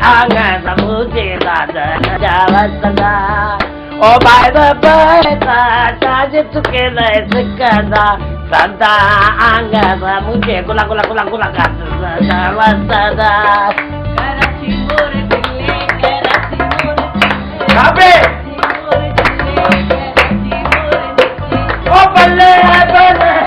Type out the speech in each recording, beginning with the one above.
आंगा समुझे साजन जावतदा ओ भाई बेटा ताज तुके ले सिकदा सदा आंगा समुझे गुला गुला गुला गुला का जावतदा कराची मोर दिल्ली कराची मोर काबे ओ बल्ले बल्ले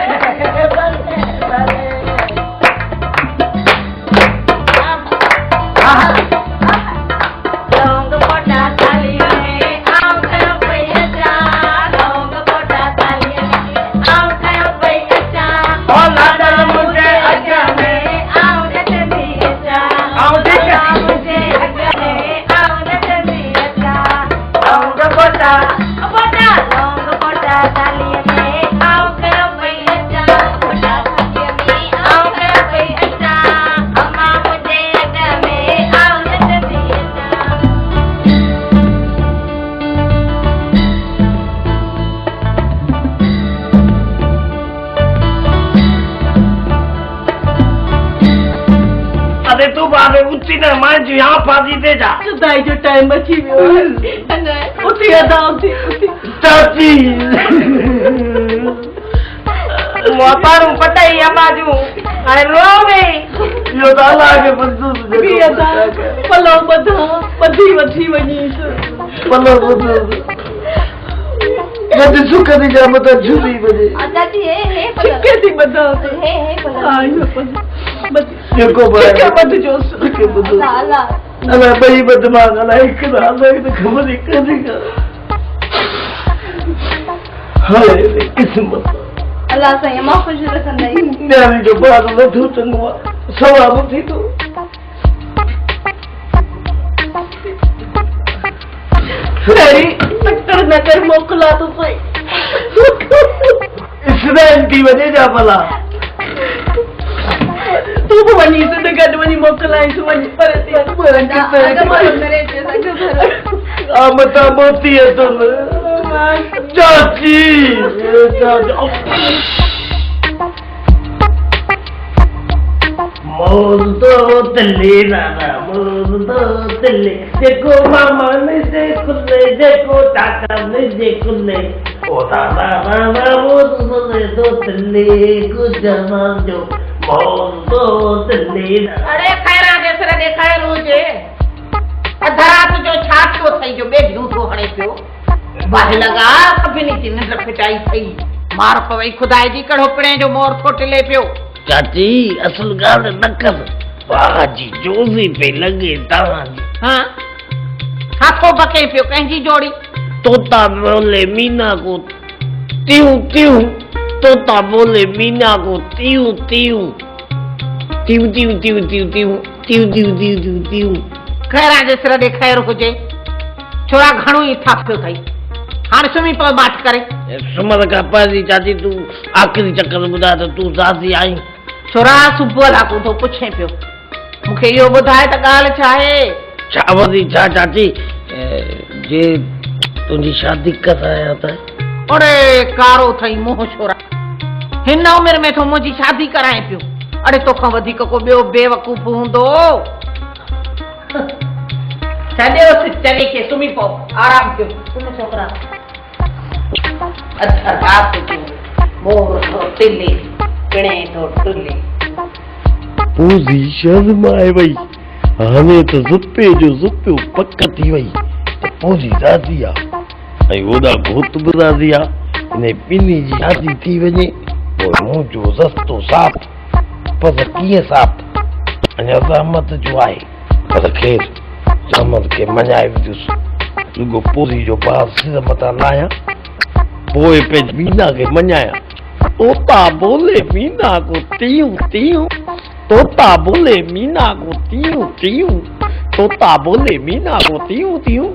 उठी न मां जो यहाँ फांसी दे जा दाई जो टाइम बची वियो उठी अदा उठी चाची मोपारू पटाई अबाजू हाणे रो गई यो दाला के बंदू बि अदा पलो बधा बधी वठी वनीस पलो बधा जद सुख दी जा मत झुली बजे चाची हे पलो के दी बधा हे पलो आयो पलो जेको बद जो के बद साला अला बई बद मांग अला एक ना एक खबर एक का हाय किस्मत अल्लाह से मां खुश रखंदई मेरी जो बात न थू चंगवा सवाब थी तो सही डॉक्टर न कर मोकला तो सही इसराइल की वजह जा भला तू वनी से गड वनी मोकलाई से वनी पर ते बरंदा अगर मारो मेरे जैसा आ मता मोती है तुम चाची मोर तो तले नाना मोर तो तले देखो मामा ने देखो ले देखो टाका ने देखो ले ओ दादा मामा मोर तो तले को जमा जो अरे खैरा देसरा देखाए रोजे अधरात जो छात को थई जो बे झूठो हणे पियो बाहि लगा कभी नहीं चिन्ह रखटाई थई मार पवई खुदाई जी कड़ोपणे जो मोर थोटले पियो चाची असल गाल नकस बाजी जोजी पे लगे ताजी हां हाथों बके पियो कंजी जोड़ी तोता बोले मीना को त्यूं त्यूं तोता बोले मीना को त्यूं त्यूं त्यूं त्यूं त्यूं त्यूं त्यूं त्यूं त्यूं त्यूं त्यूं खैरा जसरा दे खैर हुजे छोरा घणो ही थाप्यो थई हाण सुमी पर बात करे सुमर का पाजी चाची तू आखिरी चक्कर बुधा तो तू सासी आई छोरा सुबह लाको तो पुछे पियो मुखे यो बुधाए त गाल छाए छा वदी छा चाची जे तुंजी शादी कर आया था अरे कारो थई मोह छोरा हिन उम्र में तो मुजी शादी कराए पियो अरे तो खां वधी को बियो बेवकूफ हुंदो छडे उस चले के सुमी पो आराम कयो तुम छोकरा अच्छा बात तो मोर तो तिले कणे तो टुले पूजी शर्माए वई हाने तो जुप्पे जो जुप्पो पक थी वई तो पूजी राजिया ऐं ओदा भूत बि राजिया ने पिनी जी शादी थी वने और मुंहिंजो रस्तो साफ पर कीअं साफ अञा रहमत जो आहे पर ख़ैर रहमत खे मञाए विधुसि रुगो पूरी जो बार सिर मथां लाहियां पोइ पंहिंजी मीना खे मञाया तोता बोले मीना को तीयूं तीयूं तोता बोले मीना को तीयूं तीयूं तोता बोले मीना को तीयूं तीयूं